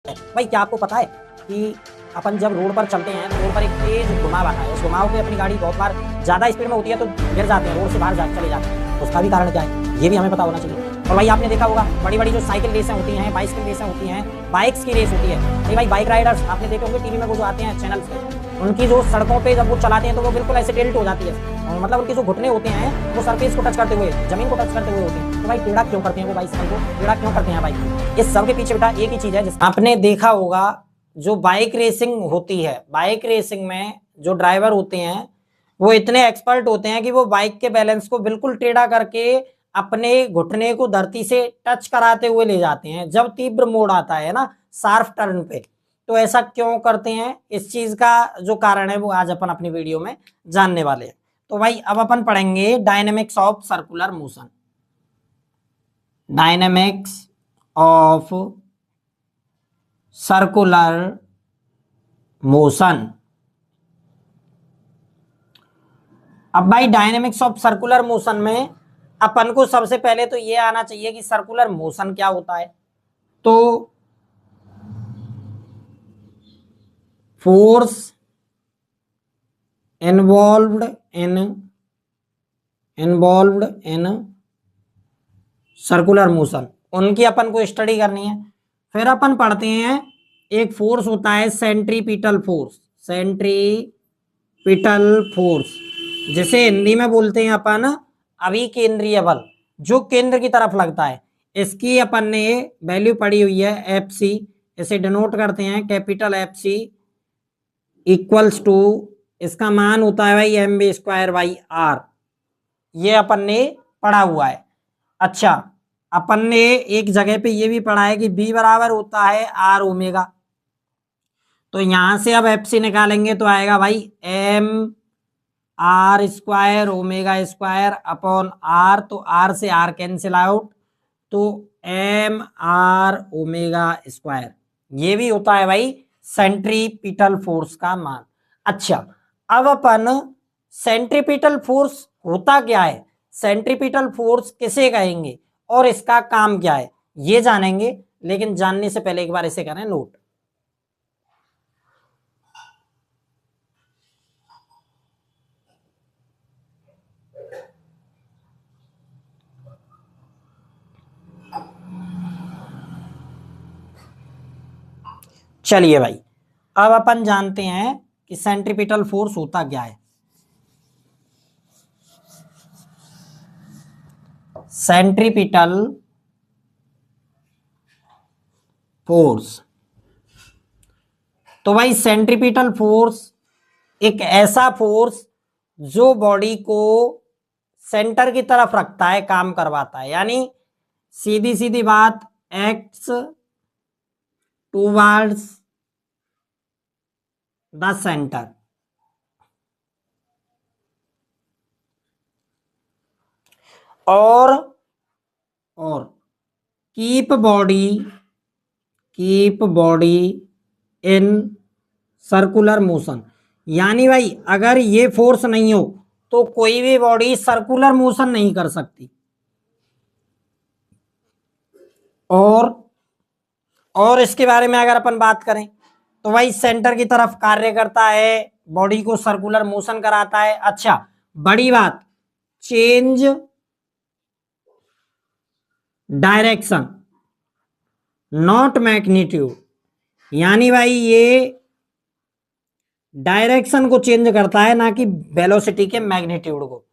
भाई क्या आपको पता है कि अपन जब रोड पर चलते हैं तो रोड पर एक तेज घुमाव आता है, उस घुमाव पे अपनी गाड़ी बहुत बार ज्यादा स्पीड में होती है तो गिर जाते हैं, रोड से बाहर चले जाते हैं। उसका भी कारण क्या है ये भी हमें पता होना चाहिए। और भाई आपने देखा होगा बड़ी बड़ी जो साइकिल रेसें होती हैं, बाइसिकल रेसें होती हैं, बाइक्स की रेस होती है, नहीं भाई बाइक राइडर्स आपने देखे होंगे टीवी में वो जो आते हैं चैनल्स पे, उनकी जो सड़कों पे जब वो चलाते हैं तो वो बिल्कुल ऐसे टिल्ट हो जाती है, मतलब उनके जो घुटने होते हैं वो सरफेस को टच करते हुए, जमीन को टच करते हुए होते हैं। तो भाई टेढ़ा क्यों करते हैं वो बाइसिकल को, टेढ़ा क्यों करते हैं भाई? इस सब के पीछे बेटा एक ही चीज है, आपने देखा होगा जो बाइक रेसिंग होती है, बाइक रेसिंग में जो ड्राइवर होते हैं वो इतने एक्सपर्ट होते हैं कि वो बाइक के बैलेंस को बिल्कुल टेढ़ा करके अपने घुटने को धरती से टच कराते हुए ले जाते हैं जब तीव्र मोड़ आता है ना, शार्प टर्न पे। तो ऐसा क्यों करते हैं, इस चीज का जो कारण है वो आज अपन अपनी वीडियो में जानने वाले हैं। तो भाई अब अपन पढ़ेंगे dynamics of circular motion. Dynamics of circular motion. अब भाई डायनेमिक्स ऑफ सर्कुलर मोशन में अपन को सबसे पहले तो ये आना चाहिए कि सर्कुलर मोशन क्या होता है। तो force involved in circular motion, उनकी अपन को स्टडी करनी है। फिर अपन पढ़ते हैं एक फोर्स होता है सेंट्रीपिटल फोर्स, सेंट्रीपिटल फोर्स जिसे हिंदी में बोलते हैं अपन अभिकेंद्रीय बल, जो केंद्र की तरफ लगता है। इसकी अपन ने वैल्यू पढ़ी हुई है एफ सी, इसे डिनोट करते हैं capital F C equals to, इसका मान होता है भाई M B square by r, ये अपन ने पढ़ा हुआ है। अच्छा, अपन ने एक जगह पे ये भी पढ़ा है कि बी बराबर होता है आर ओमेगा, तो यहां से अब एफ सी निकालेंगे तो आएगा भाई m r square omega square upon r, तो आर से आर कैंसिल आउट, तो एम आर ओमेगा स्क्वायर, ये भी होता है भाई सेंट्रीपिटल फोर्स का मान। अच्छा, अब अपन सेंट्रीपिटल फोर्स होता क्या है, सेंट्रीपिटल फोर्स किसे कहेंगे और इसका काम क्या है ये जानेंगे, लेकिन जानने से पहले एक बार इसे करें नोट। चलिए भाई, अब अपन जानते हैं कि सेंट्रीपिटल फोर्स होता क्या है। सेंट्रीपिटल फोर्स, तो भाई सेंट्रीपिटल फोर्स एक ऐसा फोर्स जो बॉडी को सेंटर की तरफ रखता है, काम करवाता है, यानी सीधी सीधी बात एक्ट्स टूवर्ड्स द सेंटर। और keep body in circular motion, यानी भाई अगर ये फोर्स नहीं हो तो कोई भी बॉडी सर्कुलर मोशन नहीं कर सकती। और इसके बारे में अगर अपन बात करें तो भाई सेंटर की तरफ कार्य करता है, बॉडी को सर्कुलर मोशन कराता है। अच्छा, बड़ी बात, चेंज डायरेक्शन नॉट मैग्नीट्यूड, यानी भाई ये डायरेक्शन को चेंज करता है ना कि वेलोसिटी के मैग्नीट्यूड को।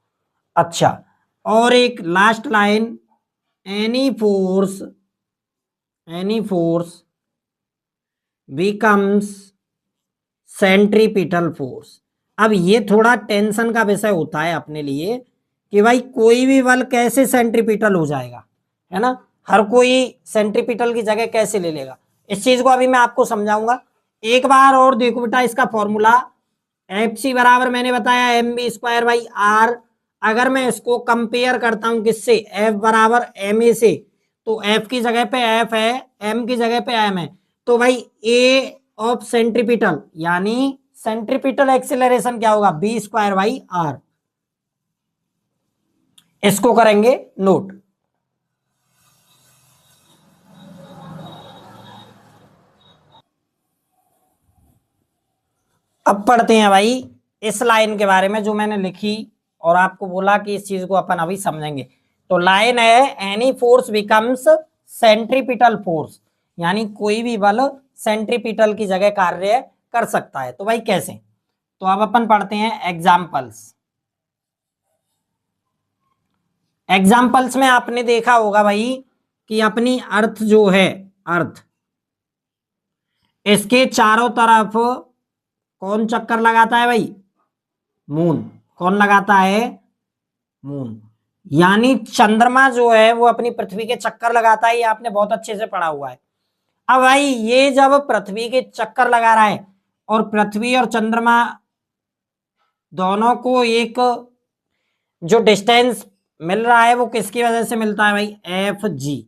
अच्छा, और एक last line, any force becomes centripetal force. अब ये थोड़ा टेंशन का विषय होता है अपने लिए कि भाई कोई भी बल कैसे सेंट्रीपिटल हो जाएगा, है ना, हर कोई सेंट्रीपिटल की जगह कैसे ले लेगा, इस चीज को अभी मैं आपको समझाऊंगा। एक बार और देखो बेटा इसका फॉर्मूला, एफ सी बराबर मैंने बताया m B square by r. अगर मैं इसको कंपेयर करता हूं किससे, एफ बराबर एम ए से, तो एफ की जगह पे एफ है, एम की जगह पे एम है, तो भाई ए ऑफ सेंट्रीपिटल यानी सेंट्रीपिटल एक्सेलरेशन क्या होगा, बी स्क्वायर बाई आर। इसको करेंगे नोट। अब पढ़ते हैं भाई इस लाइन के बारे में जो मैंने लिखी और आपको बोला कि इस चीज को अपन अभी समझेंगे। तो लाइन है any force becomes centripetal force, यानी कोई भी बल सेंट्रीपिटल की जगह कार्य कर सकता है। तो भाई कैसे? तो अब अपन पढ़ते हैं एग्जाम्पल्स। एग्जाम्पल्स में आपने देखा होगा भाई कि अपनी अर्थ जो है, अर्थ, इसके चारों तरफ कौन चक्कर लगाता है भाई? मून। कौन लगाता है? मून। यानी चंद्रमा जो है वो अपनी पृथ्वी के चक्कर लगाता है, ये आपने बहुत अच्छे से पढ़ा हुआ है। अब भाई ये जब पृथ्वी के चक्कर लगा रहा है और पृथ्वी और चंद्रमा दोनों को एक जो डिस्टेंस मिल रहा है वो किसकी वजह से मिलता है भाई? एफ जी,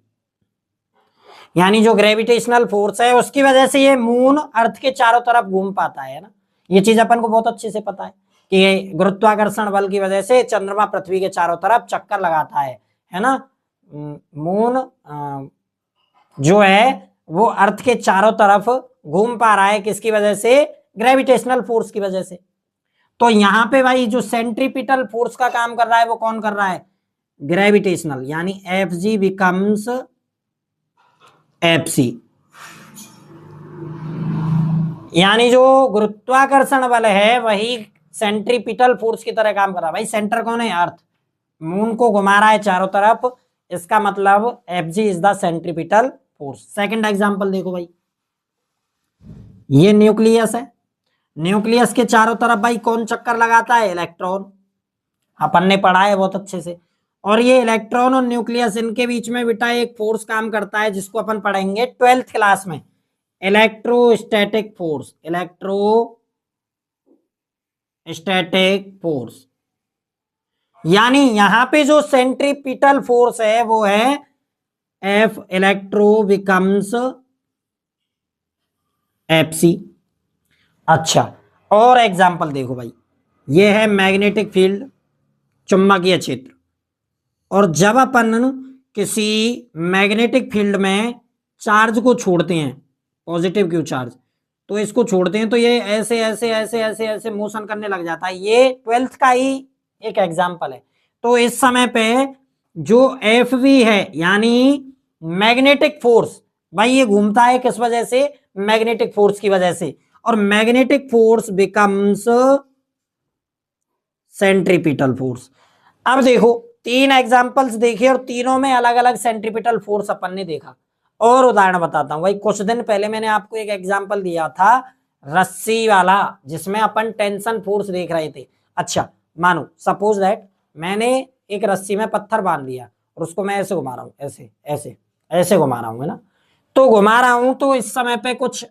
यानी जो ग्रेविटेशनल फोर्स है उसकी वजह से ये मून अर्थ के चारों तरफ घूम पाता है ना। ये चीज अपन को बहुत अच्छे से पता है कि गुरुत्वाकर्षण बल की वजह से चंद्रमा पृथ्वी के चारों तरफ चक्कर लगाता है ना। मून जो है वो अर्थ के चारों तरफ घूम पा रहा है, किसकी वजह से? ग्रेविटेशनल फोर्स की वजह से। तो यहां पे भाई जो सेंट्रीपिटल फोर्स का काम कर रहा है वो कौन कर रहा है? ग्रेविटेशनल, यानी F G becomes F C, यानी जो गुरुत्वाकर्षण बल है वही सेंट्रीपिटल फोर्स की तरह काम कर रहा है। भाई सेंटर कौन है? अर्थ। मून को घुमा रहा है चारों तरफ, इसका मतलब F G is the centripetal force. Second example देखो भाई, ये न्यूक्लियस है। न्यूक्लियस के चारों तरफ भाई कौन चक्कर लगाता है? इलेक्ट्रॉन। अपन ने पढ़ा है बहुत अच्छे से। और ये इलेक्ट्रॉन और न्यूक्लियस, इनके बीच में बेटा एक फोर्स काम करता है जिसको अपन पढ़ेंगे 12th क्लास में, इलेक्ट्रोस्टैटिक फोर्स। इलेक्ट्रोस्टैटिक फोर्स, यानी यहां पे जो सेंट्रीपिटल फोर्स है वो है F electro becomes F C. अच्छा, और एग्जांपल देखो भाई, ये है मैग्नेटिक फील्ड, चुंबकीय क्षेत्र। और जब अपन किसी मैग्नेटिक फील्ड में चार्ज को छोड़ते हैं, पॉजिटिव क्यू चार्ज, तो इसको छोड़ते हैं तो ये ऐसे ऐसे ऐसे ऐसे ऐसे मोशन करने लग जाता है। ये 12th का ही एक एग्जांपल है। तो इस समय पे जो एफ वी है यानी मैग्नेटिक फोर्स, भाई ये घूमता है किस वजह से? मैग्नेटिक फोर्स की वजह से। और magnetic force becomes centripetal force. अब देखो 3 एग्जांपल्स देखे और तीनों में अलग अलग सेंट्रीपिटल फोर्स अपन ने देखा। और उदाहरण बताता हूं भाई, कुछ दिन पहले मैंने आपको एक एग्जांपल दिया था रस्सी वाला, जिसमें अपन टेंशन फोर्स देख रहे थे। अच्छा, मानो सपोज दैट मैंने एक रस्सी में पत्थर बांध लिया और उसको मैं ऐसे घुमा रहा हूं, ऐसे ऐसे ऐसे घुमा रहा हूं, है ना। तो घुमा रहा हूं तो इस समय पे कुछ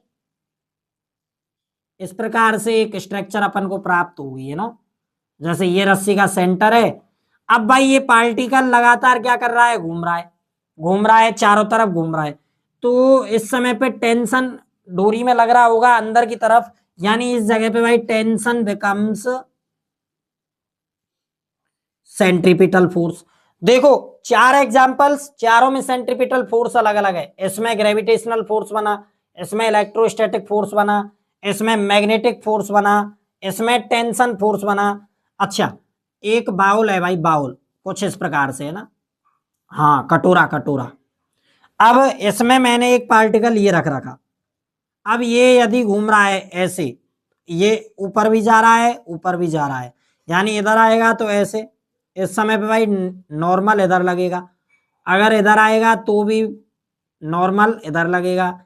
इस प्रकार से एक स्ट्रक्चर अपन को प्राप्त हुई है ना। जैसे ये रस्सी का सेंटर है। अब भाई ये पार्टिकल लगातार क्या कर रहा है? घूम रहा है, घूम रहा है, चारों तरफ घूम रहा है। तो इस समय पे टेंशन डोरी में लग रहा होगा अंदर की तरफ, यानी इस जगह पे भाई टेंशन बिकम्स सेंट्रीपिटल फोर्स। देखो 4 एग्जांपल्स, चारों में सेंट्रीपिटल फोर्स अलग अलग है। इसमें ग्रेविटेशनल फोर्स बना, इसमें इलेक्ट्रोस्टैटिक फोर्स बना, इसमें मैग्नेटिक फोर्स बना, इसमें टेंशन फोर्स बना। अच्छा, एक बाउल है भाई, बाउल कुछ इस प्रकार से है ना। हाँ, कटोरा कटोरा। अब इसमें मैंने एक पार्टिकल ये रख रखा। अब ये यदि घूम रहा है ऐसे, ये ऊपर भी जा रहा है, ऊपर भी जा रहा है, यानी इधर आएगा तो ऐसे, इस समय पे भाई नॉर्मल इधर लगेगा, अगर इधर आएगा तो भी नॉर्मल इधर लगेगा,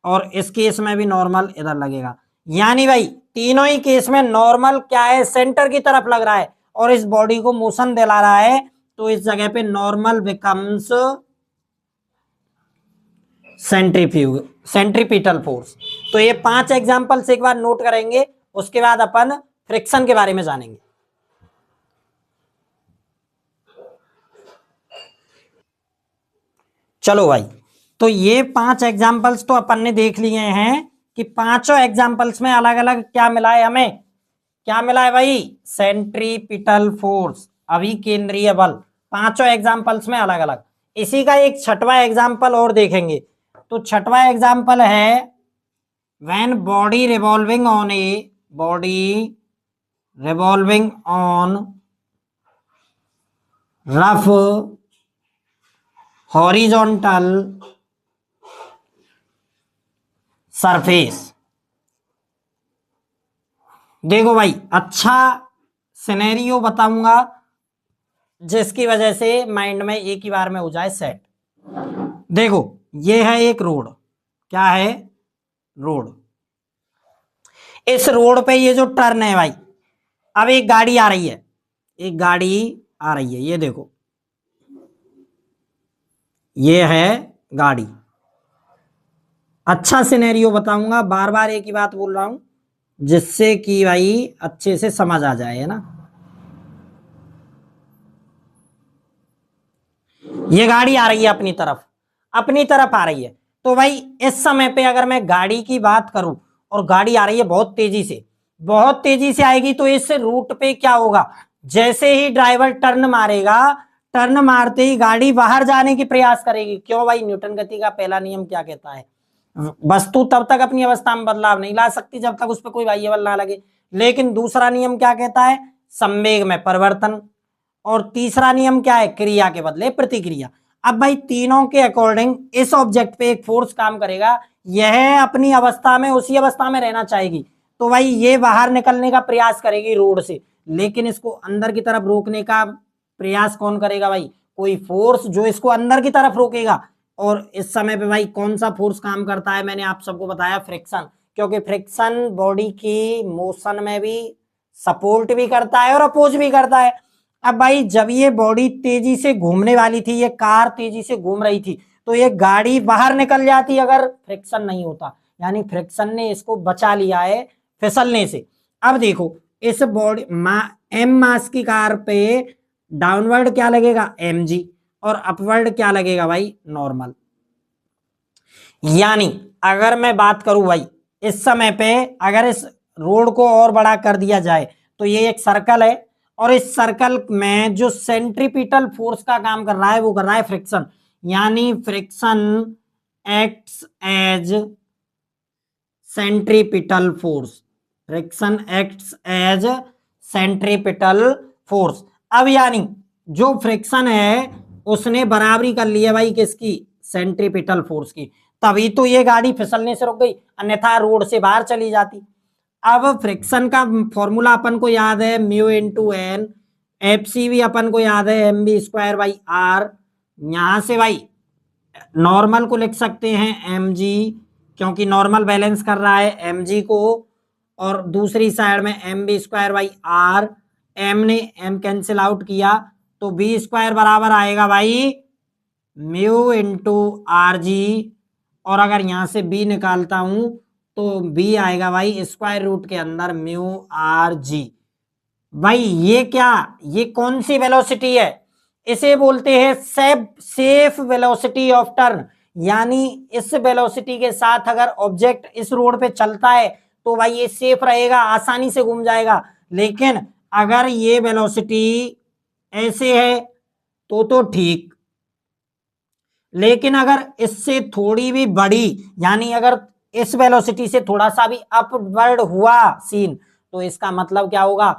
और इस केस में भी नॉर्मल इधर लगेगा। यानी भाई तीनों ही केस में नॉर्मल क्या है? सेंटर की तरफ लग रहा है और इस बॉडी को मोशन दिला रहा है। तो इस जगह पे नॉर्मल बिकम्स सेंट्रीपिटल फोर्स। तो ये 5 एग्जांपल्स एक बार नोट करेंगे, उसके बाद अपन फ्रिक्शन के बारे में जानेंगे। चलो भाई, तो ये 5 एग्जांपल्स तो अपन ने देख लिए हैं कि पांचों एग्जांपल्स में अलग अलग क्या मिला है हमें? क्या मिला है भाई? सेंट्रीपिटल फोर्स, अभिकेंद्रीय बल। पांचों एग्जांपल्स में अलग अलग। इसी का एक छठवां एग्जांपल और देखेंगे। तो छठवां एग्जांपल है when body revolving on A body revolving on rough horizontal surface। देखो भाई, अच्छा सिनेरियो बताऊंगा जिसकी वजह से माइंड में एक ही बार में हो जाए सेट। देखो, ये है एक रोड। क्या है? रोड। इस रोड पे ये जो टर्न है भाई, अब एक गाड़ी आ रही है, एक गाड़ी आ रही है, ये देखो, ये है गाड़ी। अच्छा सिनेरियो बताऊंगा, बार बार एक ही बात बोल रहा हूं जिससे कि भाई अच्छे से समझ आ जाए, है ना। ये गाड़ी आ रही है अपनी तरफ, अपनी तरफ आ रही है। तो भाई इस समय पे अगर मैं गाड़ी की बात करूं और गाड़ी आ रही है बहुत तेजी से, बहुत तेजी से आएगी, तो इस रूट पे क्या होगा, जैसे ही ड्राइवर टर्न मारेगा, टर्न मारते ही गाड़ी बाहर जाने की प्रयास करेगी। क्यों भाई? न्यूटन गति का पहला नियम क्या कहता है? वस्तु तब तक अपनी अवस्था में बदलाव नहीं ला सकती जब तक उस पर कोई बाह्य बल ना लगे। लेकिन दूसरा नियम क्या कहता है? संवेग में परिवर्तन। और तीसरा नियम क्या है? क्रिया के बदले प्रतिक्रिया। अब भाई तीनों के अकॉर्डिंग इस ऑब्जेक्ट पे एक फोर्स काम करेगा, यह अपनी अवस्था में उसी अवस्था में रहना चाहेगी, तो भाई ये बाहर निकलने का प्रयास करेगी रोड से, लेकिन इसको अंदर की तरफ रोकने का प्रयास कौन करेगा भाई? कोई फोर्स जो इसको अंदर की तरफ रोकेगा। और इस समय पे भाई कौन सा फोर्स काम करता है? मैंने आप सबको बताया, फ्रिक्शन। क्योंकि फ्रिक्शन बॉडी की मोशन में भी सपोर्ट भी करता है और अपोज भी करता है। अब भाई जब ये बॉडी तेजी से घूमने वाली थी, ये कार तेजी से घूम रही थी, तो ये गाड़ी बाहर निकल जाती अगर फ्रिक्शन नहीं होता। यानी फ्रिक्शन ने इसको बचा लिया है फिसलने से। अब देखो, इस बॉडी एम मास की कार पे डाउनवर्ड क्या लगेगा? mg। और अपवर्ड क्या लगेगा भाई? नॉर्मल। यानी अगर मैं बात करूं भाई, इस समय पे अगर इस रोड को और बड़ा कर दिया जाए, तो ये एक सर्कल है, और इस सर्कल में जो सेंट्रीपिटल फोर्स का काम कर रहा है वो कर रहा है फ्रिक्शन। यानी friction acts as centripetal force, friction acts as centripetal force. अब यानी जो फ्रिक्शन है उसने बराबरी कर ली है भाई किसकी? सेंट्रीपिटल फोर्स की। तभी तो ये गाड़ी फिसलने से रुक गई, अन्यथा रोड से बाहर चली जाती। अब फ्रिक्शन का फॉर्मूला अपन को याद है, mu into N. F C भी अपन को याद है, m B square by r. यहां से भाई नॉर्मल को लिख सकते हैं एम जी, क्योंकि नॉर्मल बैलेंस कर रहा है एम जी को। और दूसरी साइड में m B square by r, m ने एम कैंसिल आउट किया, तो बी स्क्वायर बराबर आएगा भाई म्यू इंटू आर जी। और अगर यहां से बी निकालता हूं तो बी आएगा भाई स्क्वायर रूट के अंदर म्यू आर जी। भाई ये क्या, ये कौन सी वेलोसिटी है? इसे बोलते हैं सेफ वेलोसिटी ऑफ टर्न। यानी इस वेलोसिटी के साथ अगर ऑब्जेक्ट इस रोड पे चलता है तो भाई ये सेफ रहेगा, आसानी से घूम जाएगा। लेकिन अगर ये वेलोसिटी ऐसे है तो ठीक, लेकिन अगर इससे थोड़ी भी बड़ी, यानी अगर इस वेलोसिटी से थोड़ा सा भी अपवर्ड हुआ सीन, तो इसका मतलब क्या होगा?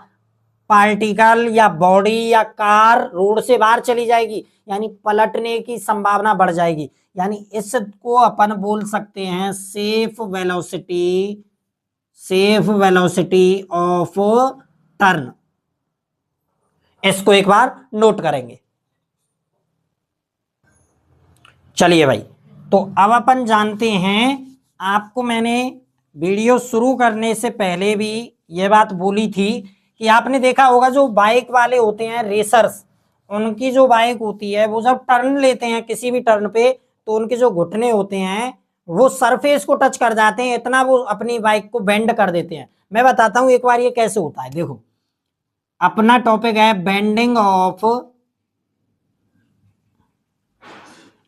पार्टिकल या बॉडी या कार रोड से बाहर चली जाएगी, यानी पलटने की संभावना बढ़ जाएगी। यानी इसको अपन बोल सकते हैं सेफ वेलोसिटी ऑफ टर्न। इसको एक बार नोट करेंगे। चलिए भाई, तो अब अपन जानते हैं, आपको मैंने वीडियो शुरू करने से पहले भी यह बात बोली थी कि आपने देखा होगा जो बाइक वाले होते हैं रेसर्स, उनकी जो बाइक होती है वो जब टर्न लेते हैं किसी भी टर्न पे, तो उनके जो घुटने होते हैं वो सरफेस को टच कर जाते हैं, इतना वो अपनी बाइक को बेंड कर देते हैं। मैं बताता हूं एक बार ये कैसे होता है। देखो, अपना टॉपिक है bending of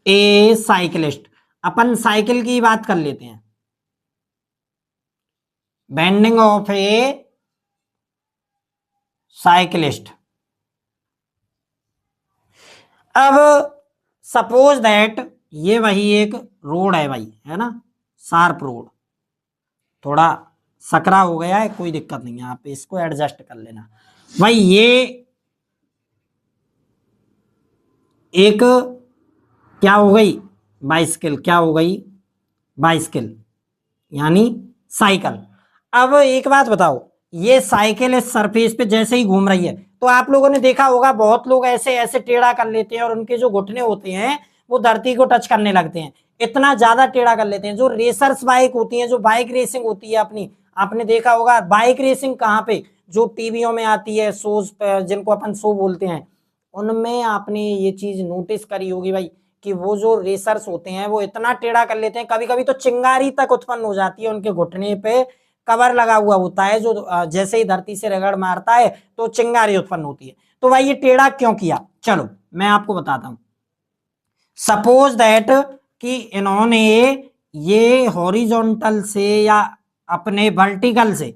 A cyclist. Upon cycle की बात कर लेते हैं। Bending of A cyclist. अब सपोज दैट ये वही एक रोड है भाई, है ना, शार्प रोड, थोड़ा सकरा हो गया है, कोई दिक्कत नहीं है, आप इसको एडजस्ट कर लेना भाई। ये एक क्या हो गई, बाइसिकल, क्या हो गई, बाइसिकल यानी साइकिल। अब एक बात बताओ, ये साइकिल इस सरफेस पे जैसे ही घूम रही है तो आप लोगों ने देखा होगा बहुत लोग ऐसे ऐसे टेढ़ा कर लेते हैं और उनके जो घुटने होते हैं वो धरती को टच करने लगते हैं, इतना ज्यादा टेढ़ा कर लेते हैं। जो रेसर्स बाइक होती है, जो बाइक रेसिंग होती है अपनी, आपने देखा होगा बाइक रेसिंग कहाँ पे, जो टीवियों में आती है, शोज जिनको अपन शो बोलते हैं, उनमें आपने ये चीज नोटिस करी होगी भाई कि वो जो रेसर्स होते हैं वो इतना टेढ़ा कर लेते हैं, कभी कभी तो चिंगारी तक उत्पन्न हो जाती है, उनके घुटने पे कवर लगा हुआ होता है जो जैसे ही धरती से रगड़ मारता है तो चिंगारी उत्पन्न होती है। तो भाई ये टेढ़ा क्यों किया, चलो मैं आपको बताता हूं। सपोज दैट कि इन्होंने ये हॉरिजॉन्टल से या अपने वर्टिकल से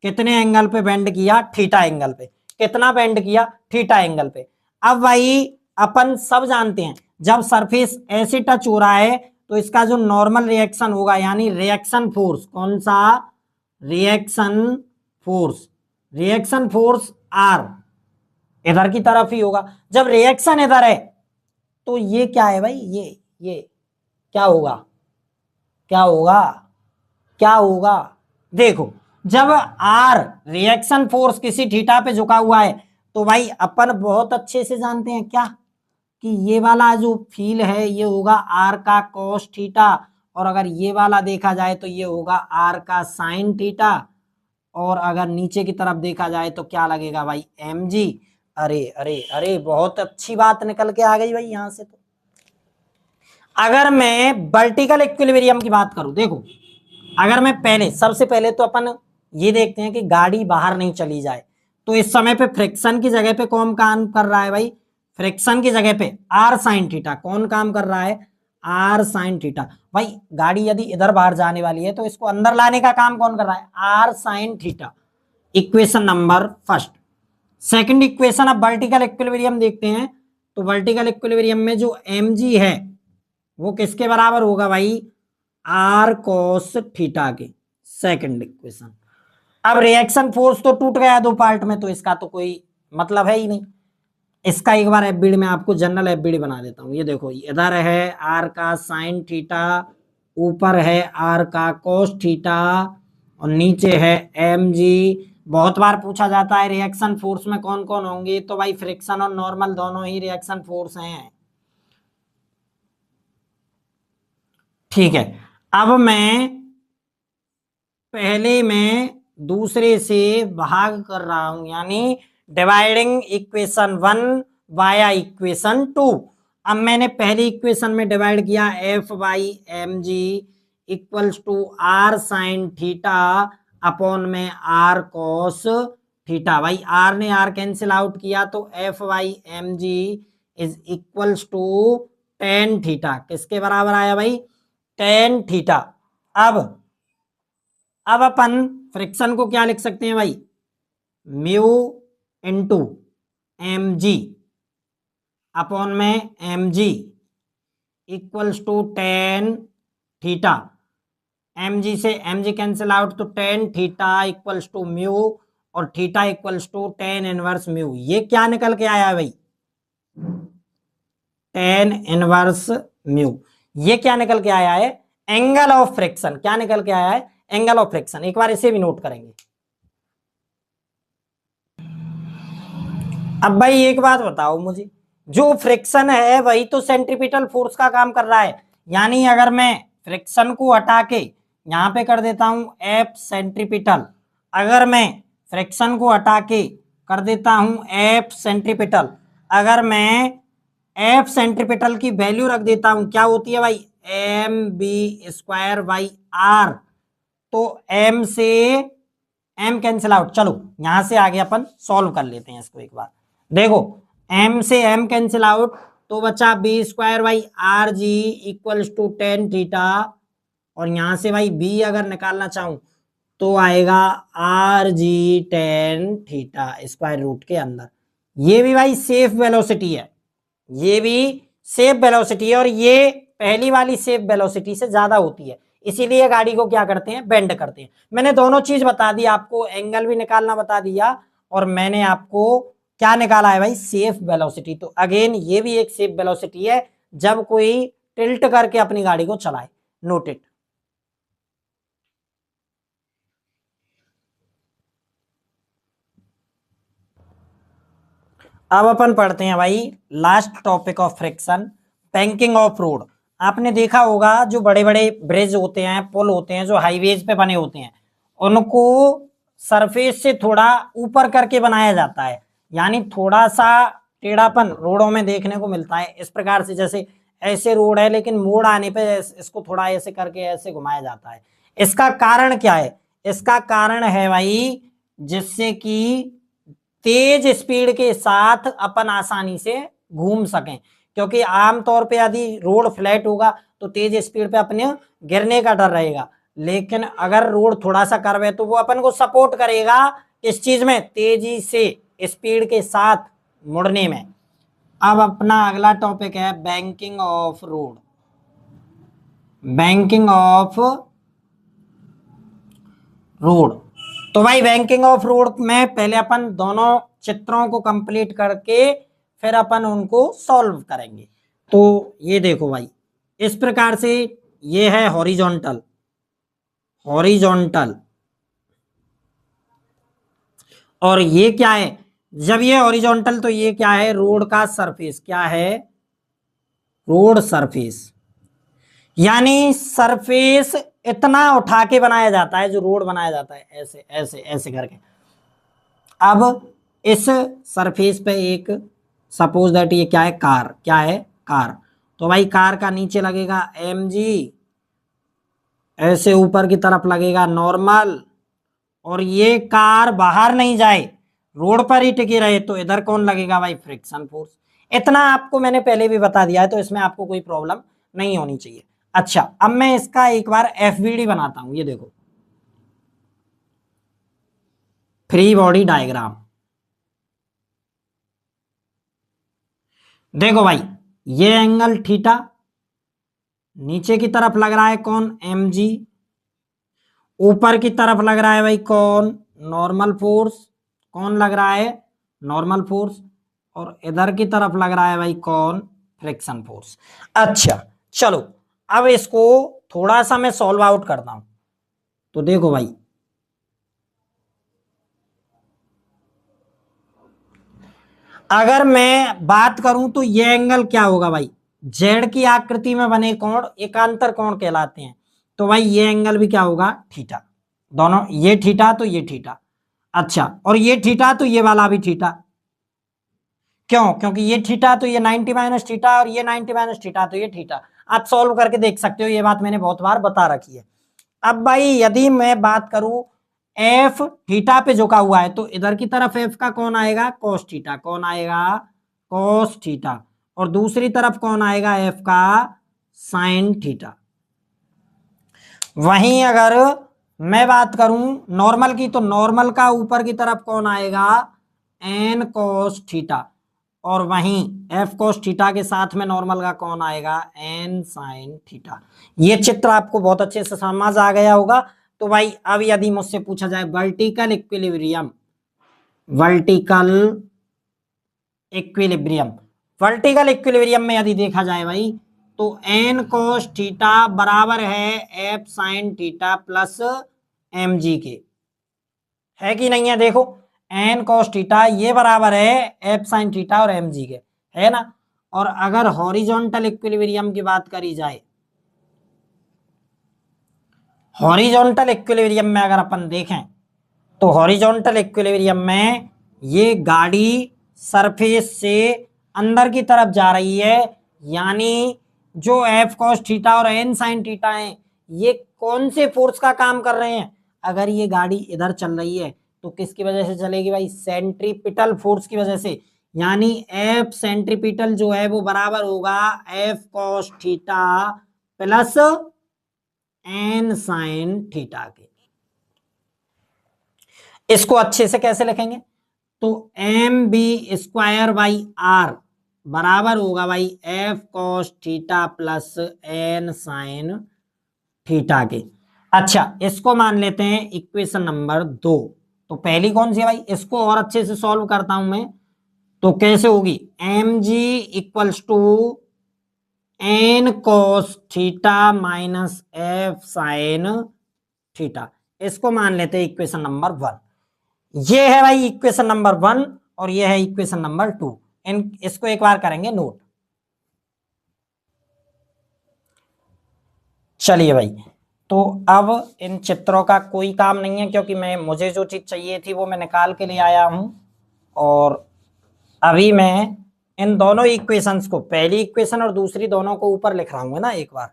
कितने एंगल पे बेंड किया, थीटा एंगल पे। कितना बेंड किया, थीटा एंगल पे। अब भाई अपन सब जानते हैं जब सरफेस ऐसे टच हो रहा है तो इसका जो नॉर्मल रिएक्शन होगा यानी रिएक्शन फोर्स, कौन सा, reaction force, reaction force R इधर की तरफ ही होगा। जब रिएक्शन इधर है तो ये क्या है भाई, ये क्या होगा, क्या होगा, क्या होगा, देखो जब आर रिएक्शन फोर्स किसी थीटा पे झुका हुआ है तो भाई अपन बहुत अच्छे से जानते हैं क्या, कि ये वाला जो फील है ये होगा आर का कॉस थीटा, और अगर ये वाला देखा जाए तो ये होगा आर का साइन थीटा, और अगर नीचे की तरफ देखा जाए तो क्या लगेगा भाई, एम जी। अरे अरे अरे बहुत अच्छी बात निकल के आ गई भाई यहां से। तो अगर मैं वर्टिकल इक्विलिब्रियम की बात करूं, देखो अगर मैं पहले, सबसे पहले तो अपन ये देखते हैं कि गाड़ी बाहर नहीं चली जाए, तो इस समय पे फ्रिक्शन की जगह पे कौन काम कर रहा है भाई, फ्रिक्शन की जगह पे आर साइन थीटा, कौन काम कर रहा है, आर साइन थीटा। भाई गाड़ी यदि इधर बाहर जाने वाली है तो इसको अंदर लाने का काम कौन कर रहा है, R sine theta. Equation number first. Second equation, अब वर्टिकल इक्विलिब्रियम देखते हैं, तो वर्टिकल इक्विलिब्रियम में जो एम जी है वो किसके बराबर होगा भाई, आर कॉस थीटा के। Second equation. अब रिएक्शन फोर्स तो टूट गया दो पार्ट में, तो इसका तो कोई मतलब है ही नहीं। इसका एक बार एफबीडी में आपको जनरल एफबीडी बना देता हूं। ये देखो इधर है आर का साइन थीटा, ऊपर है आर का कोस थीटा, और नीचे है एम जी। बहुत बार पूछा जाता है रिएक्शन फोर्स में कौन कौन होंगे, तो भाई फ्रिक्शन और नॉर्मल दोनों ही रिएक्शन फोर्स हैं। ठीक है, अब मैं दूसरे से भाग कर रहा हूं, यानी डिवाइडिंग इक्वेशन 1 वाया इक्वेशन 2। अब मैंने पहली इक्वेशन में डिवाइड किया F by m ji equals to R sine theta upon में आर कॉस थीटा। भाई आर ने आर कैंसिल आउट किया तो F by m g is equals to tan theta. किसके बराबर आया भाई, टेन थीटा। अब अपन फ्रिक्शन को क्या लिख सकते हैं भाई, mu into M G upon में M ji equals to tan theta. M G से एम जी कैंसिल आउट तो tan theta equals to mu, और theta equals to tan inverse mu. ये क्या निकल के आया है भाई, टेन इनवर्स म्यू। ये क्या निकल के आया है, एंगल ऑफ फ्रिक्शन। क्या निकल के आया है, एंगल ऑफ फ्रिक्शन। एक बार इसे भी नोट करेंगे। अब भाई एक बात बताओ मुझे, जो फ्रिक्शन है वही तो सेंट्रीपिटल फोर्स का काम कर रहा है, यानी अगर मैं फ्रिक्शन को हटा के यहां पे कर देता हूं एफ सेंट्रीपिटल, अगर मैं फ्रिक्शन को हटा के कर देता हूं एफ सेंट्रीपिटल, अगर मैं एफ सेंट्रीपिटल की वैल्यू रख देता हूं, क्या होती है भाई, M B square by r. तो एम से एम कैंसिल आउट, चलो यहां से आगे अपन सॉल्व कर लेते हैं इसको एक बार। देखो एम से एम कैंसिल आउट तो बचा v square by R G equals to tan theta, और यहां से भाई बी अगर निकालना चाहूं तो आएगा r g tan theta square root के अंदर। ये भी भाई सेफ वेलोसिटी है, ये भी सेफ वेलोसिटी है, और ये पहली वाली सेफ वेलोसिटी से ज्यादा होती है, इसीलिए गाड़ी को क्या करते हैं, बेंड करते हैं। मैंने दोनों चीज बता दी आपको, एंगल भी निकालना बता दिया और मैंने आपको क्या निकाला है भाई, सेफ वेलोसिटी। तो अगेन ये भी एक सेफ वेलोसिटी है जब कोई टिल्ट करके अपनी गाड़ी को चलाए। Note it. अब अपन पढ़ते हैं भाई last topic of friction, banking of road. आपने देखा होगा जो बड़े बड़े ब्रिज होते हैं, पुल होते हैं जो हाईवेज पे बने होते हैं, उनको सरफेस से थोड़ा ऊपर करके बनाया जाता है, यानी थोड़ा सा टेढ़ापन रोडों में देखने को मिलता है। इस प्रकार से जैसे ऐसे रोड है लेकिन मोड़ आने पे इसको थोड़ा ऐसे करके ऐसे घुमाया जाता है। इसका कारण क्या है, इसका कारण है भाई जिससे कि तेज स्पीड के साथ अपन आसानी से घूम सकें, क्योंकि आमतौर पे यदि रोड फ्लैट होगा तो तेज स्पीड पे अपने गिरने का डर रहेगा, लेकिन अगर रोड थोड़ा सा कर्व है तो वो अपन को सपोर्ट करेगा इस चीज में, तेजी से स्पीड के साथ मुड़ने में। अब अपना अगला टॉपिक है banking of road. Banking of road, तो भाई बैंकिंग ऑफ रोड में पहले अपन दोनों चित्रों को कंप्लीट करके फिर अपन उनको सॉल्व करेंगे। तो ये देखो भाई, इस प्रकार से ये है हॉरिजॉन्टल, हॉरिजॉन्टल, और ये क्या है, जब ये हॉरिजॉन्टल तो ये क्या है, रोड का सरफेस, क्या है, रोड सरफेस, यानी सरफेस इतना उठा के बनाया जाता है, जो रोड बनाया जाता है ऐसे ऐसे ऐसे करके। अब इस सरफेस पे एक सपोज दैट ये क्या है, कार, क्या है, कार, तो भाई कार का नीचे लगेगा mg, ऐसे ऊपर की तरफ लगेगा नॉर्मल, और ये कार बाहर नहीं जाए, रोड पर ही टिकी रहे, तो इधर कौन लगेगा भाई, फ्रिक्शन फोर्स। इतना आपको मैंने पहले भी बता दिया है, तो इसमें आपको कोई प्रॉब्लम नहीं होनी चाहिए। अच्छा, अब मैं इसका एक बार एफबीडी बनाता हूं, ये देखो, फ्री बॉडी डायग्राम। देखो भाई, ये एंगल थीटा, नीचे की तरफ लग रहा है कौन, mg, ऊपर की तरफ लग रहा है भाई कौन, नॉर्मल फोर्स, कौन लग रहा है, नॉर्मल फोर्स, और इधर की तरफ लग रहा है भाई कौन, फ्रिक्शन फोर्स। अच्छा चलो, अब इसको थोड़ा सा मैं सॉल्व आउट करता हूं। तो देखो भाई, अगर मैं बात करूं तो ये एंगल क्या होगा भाई, जेड की आकृति में बने कोण एकांतर कोण कहलाते हैं, तो भाई ये एंगल भी क्या होगा, थीटा। दोनों, ये थीटा तो ये थीटा। अच्छा, और ये थीटा तो ये वाला भी थीटा। क्यों, क्योंकि ये थीटा तो ये 90 माइनस थीटा, और ये 90 माइनस थीटा तो ये थीटा। आप सॉल्व करके देख सकते हो, ये बात मैंने बहुत बार बता रखी है। अब भाई यदि मैं बात करूं एफ थीटा पे झुका हुआ है, तो इधर की तरफ एफ का कौन आएगा, कॉस थीटा, कौन आएगा, कॉस थीटा, और दूसरी तरफ कौन आएगा, एफ का साइन थीटा। वहीं अगर मैं बात करूं नॉर्मल की, तो नॉर्मल का ऊपर की तरफ कौन आएगा, एन कोस थीटा, और वहीं एफ कोस थीटा के साथ में नॉर्मल का कौन आएगा, एन साइन थीटा। ये चित्र आपको बहुत अच्छे से समझ आ गया होगा। तो भाई अब यदि मुझसे पूछा जाए vertical equilibrium, vertical equilibrium, vertical equilibrium में यदि देखा जाए भाई, तो एन कोस थीटा बराबर है F sign theta plus m g के, है कि नहीं है, देखो एन कोस थीटा ये बराबर है एफ साइन थीटा और एम जी के, है ना। और अगर हॉरिजॉन्टल इक्विलिब्रियम की बात करी जाए, हॉरिजॉन्टल इक्विलिब्रियम में अगर अपन देखें, तो हॉरिजॉन्टल इक्विलिब्रियम में ये गाड़ी सरफेस से अंदर की तरफ जा रही है, यानी जो एफ कॉस थीटा और एन साइन थीटा है, ये कौन से फोर्स का काम कर रहे हैं। अगर ये गाड़ी इधर चल रही है तो किसकी वजह से चलेगी भाई, सेंट्रीपिटल फोर्स की वजह से, यानी एफ सेंट्रीपिटल जो है वो बराबर होगा F cos theta plus N sign theta के। इसको अच्छे से कैसे लिखेंगे, तो m B square by r बराबर होगा भाई F cos theta plus N sign theta के। अच्छा, इसको मान लेते हैं इक्वेशन नंबर 2। तो पहली कौन सी है भाई, इसको और अच्छे से सॉल्व करता हूं मैं। तो कैसे होगी, m ji equals to N cos theta minus F sine theta. इसको मान लेते हैं इक्वेशन नंबर 1। ये है भाई इक्वेशन नंबर 1 और ये है इक्वेशन नंबर 2। इसको एक बार करेंगे नोट। चलिए भाई, तो अब इन चित्रों का कोई काम नहीं है, क्योंकि मुझे जो चीज चाहिए थी वो मैं निकाल के ले आया हूं। और अभी मैं इन दोनों इक्वेशंस को, पहली इक्वेशन और दूसरी दोनों को ऊपर लिख रहा हूं ना एक बार।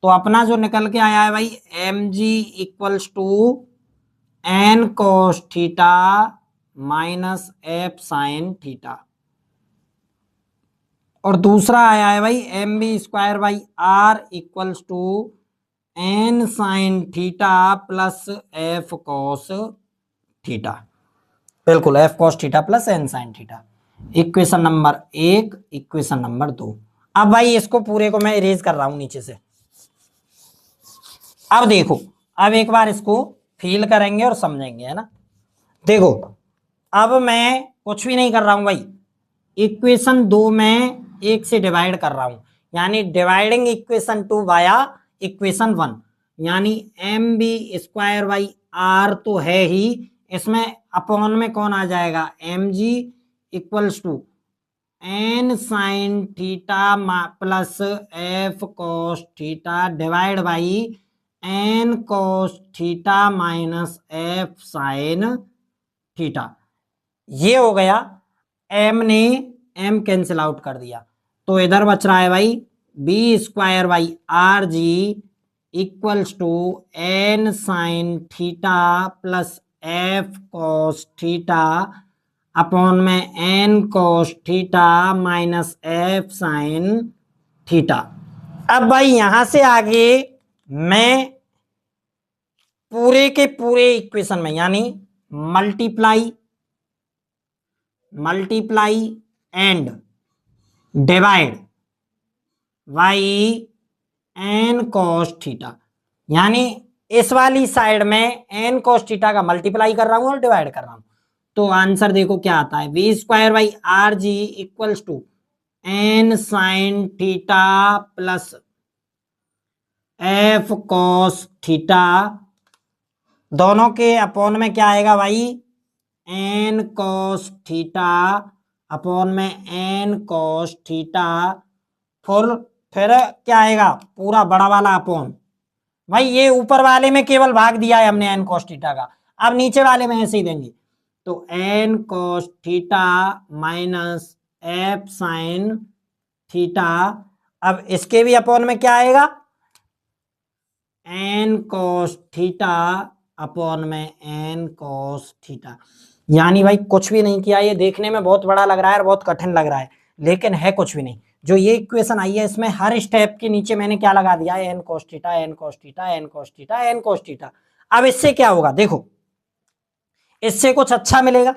तो अपना जो निकल के आया है भाई, M ji equals to N cos theta minus F sine theta. और दूसरा आया है भाई M B square by R equals to N sign theta plus F cos theta. बिल्कुल, F cos theta plus N sign theta. Equation number 1, equation number 2। अब भाई इसको पूरे को मैं इरेज कर रहा हूं नीचे से। अब देखो, अब एक बार इसको फील करेंगे और समझेंगे, है ना। देखो, अब मैं कुछ भी नहीं कर रहा हूं भाई, इक्वेशन 2 में 1 से डिवाइड कर रहा हूं, यानी डिवाइडिंग इक्वेशन 2 वाया इक्वेशन 1। यानी m B square by r तो है ही, इसमें अपॉन में कौन आ जाएगा, m ji equals to N sign theta plus F cos theta divide by N cos theta minus F sine theta. ये हो गया। एम ने एम कैंसिल आउट कर दिया, तो इधर बच रहा है भाई B square by R G equals to N sign theta plus F cos theta upon में N cos theta minus F sine theta. अब भाई यहां से आगे मैं पूरे के पूरे इक्वेशन में, यानी multiply and divide by N cos theta, यानी इस वाली साइड में एन कॉस थीटा का मल्टीप्लाई कर रहा हूं और डिवाइड कर रहा हूं। तो आंसर देखो क्या आता है, b square by R G equals to N sign theta plus F cos theta. दोनों के अपॉन में क्या आएगा भाई, एन कॉस थीटा अपॉन में एन कॉस थीटा। फिर क्या आएगा, पूरा बड़ा वाला अपॉन। भाई ये ऊपर वाले में केवल भाग दिया है हमने एन कॉस थीटा का, अब नीचे वाले में ऐसे ही देंगे। तो n cos theta minus F sine theta. अब इसके भी अपॉन में क्या आएगा, एन कॉस थीटा अपॉन में एन कॉस थीटा। यानी भाई कुछ भी नहीं किया, ये देखने में बहुत बड़ा लग रहा है और बहुत कठिन लग रहा है, लेकिन है कुछ भी नहीं। जो ये इक्वेशन आई है इसमें हर स्टेप के नीचे मैंने क्या लगा दिया है, n cos theta, n cos theta, n cos theta, n cos theta. अब इससे क्या होगा, देखो इससे कुछ अच्छा मिलेगा।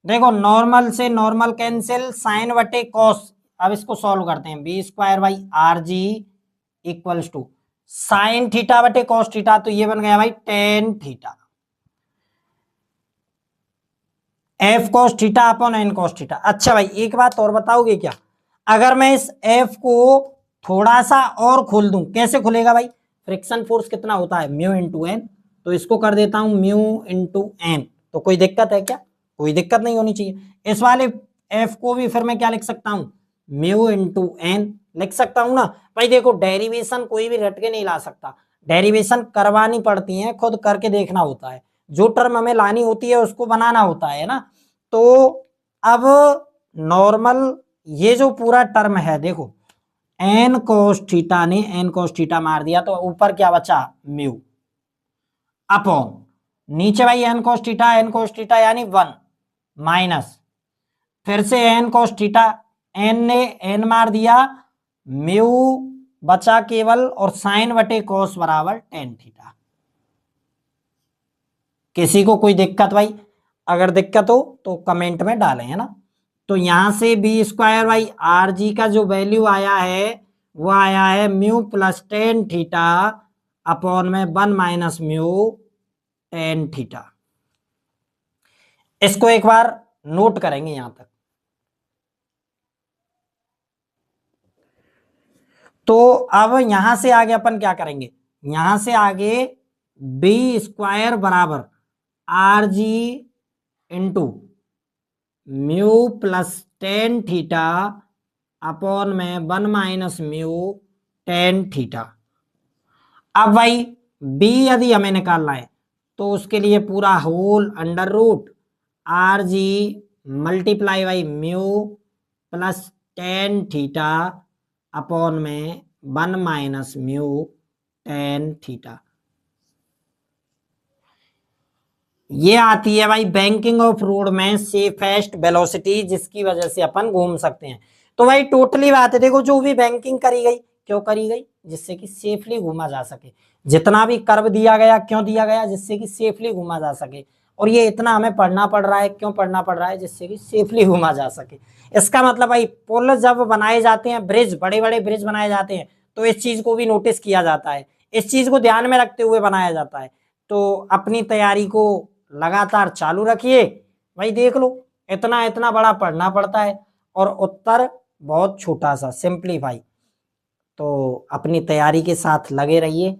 देखो, नॉर्मल से नॉर्मल कैंसिल, साइन बटे कॉस। अब इसको सॉल्व करते हैं, b square by R G equals to sine theta बटे कॉस थीटा, तो ये बन गया भाई tan theta, f cos theta upon n cos theta. अच्छा भाई एक बात और बताओगे क्या, अगर मैं इस एफ को थोड़ा सा और खोल दूं, कैसे खुलेगा भाई, फ्रिक्शन फोर्स कितना होता है, म्यू इंटू एन। तो इसको कर देता हूं म्यू इंटू एन। तो कोई दिक्कत है क्या, कोई दिक्कत नहीं होनी चाहिए। इस वाले एफ को भी फिर मैं क्या लिख सकता हूं, म्यू इंटू एन लिख सकता हूं ना। भाई देखो, डेरिवेशन कोई भी रट के नहीं ला सकता, डेरिवेशन करवानी पड़ती है, खुद करके देखना होता है, जो टर्म हमें लानी होती है उसको बनाना होता है ना। तो अब नॉर्मल ये जो पूरा टर्म है, देखो एन कोस थीटा ने एन कोस थीटा मार दिया, तो ऊपर क्या बचा, म्यू अपॉन नीचे भाई एन कोस थीटा यानी 1 माइनस फिर से एन कोस थीटा, एन ने एन मार दिया, म्यू बचा केवल, और साइन बटे कोस बराबर टेन थीटा। किसी को कोई दिक्कत भाई, अगर दिक्कत हो तो कमेंट में डालें, है ना। तो यहां से b square by are g का जो वैल्यू आया है वो आया है mu plus tan theta upon में 1 माइनस म्यू टेन थीटा। इसको एक बार नोट करेंगे यहां तक। तो अब यहां से आगे अपन क्या करेंगे, यहां से आगे बी स्क्वायर बराबर R G into mu plus tan theta upon में 1 माइनस म्यू टेन थीटा। अब भाई बी यदि हमें निकालना है तो उसके लिए पूरा whole under root r g multiply by mu plus tan theta upon में 1 माइनस म्यू टेन थीटा। ये आती है भाई बैंकिंग ऑफ रोड में सेफेस्ट वेलोसिटी, जिसकी वजह से अपन घूम सकते हैं। तो भाई टोटली बात है, देखो जो भी बैंकिंग करी गई, क्यों करी गई, जिससे कि सेफली घूमा जा सके। जितना भी कर्व दिया गया क्यों दिया गया, जिससे कि सेफली घूमा जा सके। और ये इतना हमें पढ़ना पड़ रहा है, क्यों पढ़ना पड़ रहा है, जिससे कि सेफली घूमा जा सके। इसका मतलब भाई पुल जब बनाए जाते हैं, ब्रिज, बड़े बड़े ब्रिज बनाए जाते हैं, तो इस चीज को भी नोटिस किया जाता है, इस चीज को ध्यान में रखते हुए बनाया जाता है। तो अपनी तैयारी को लगातार चालू रखिए भाई। देख लो इतना इतना बड़ा पढ़ना पड़ता है और उत्तर बहुत छोटा सा, सिंपलीफाई। तो अपनी तैयारी के साथ लगे रहिए,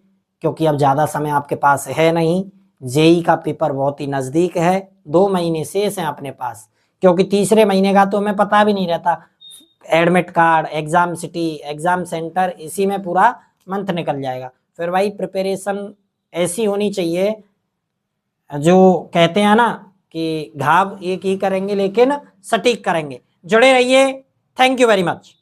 क्योंकि अब ज़्यादा समय आपके पास है नहीं। जेई का पेपर बहुत ही नज़दीक है, 2 महीने शेष हैं अपने पास, क्योंकि तीसरे महीने का तो हमें पता भी नहीं रहता। Admit card, exam city, exam centre, इसी में पूरा मंथ निकल जाएगा। फिर भाई प्रिपरेशन ऐसी होनी चाहिए, जो कहते हैं ना कि घाव एक ही करेंगे लेकिन सटीक करेंगे। जुड़े रहिए। Thank you very much.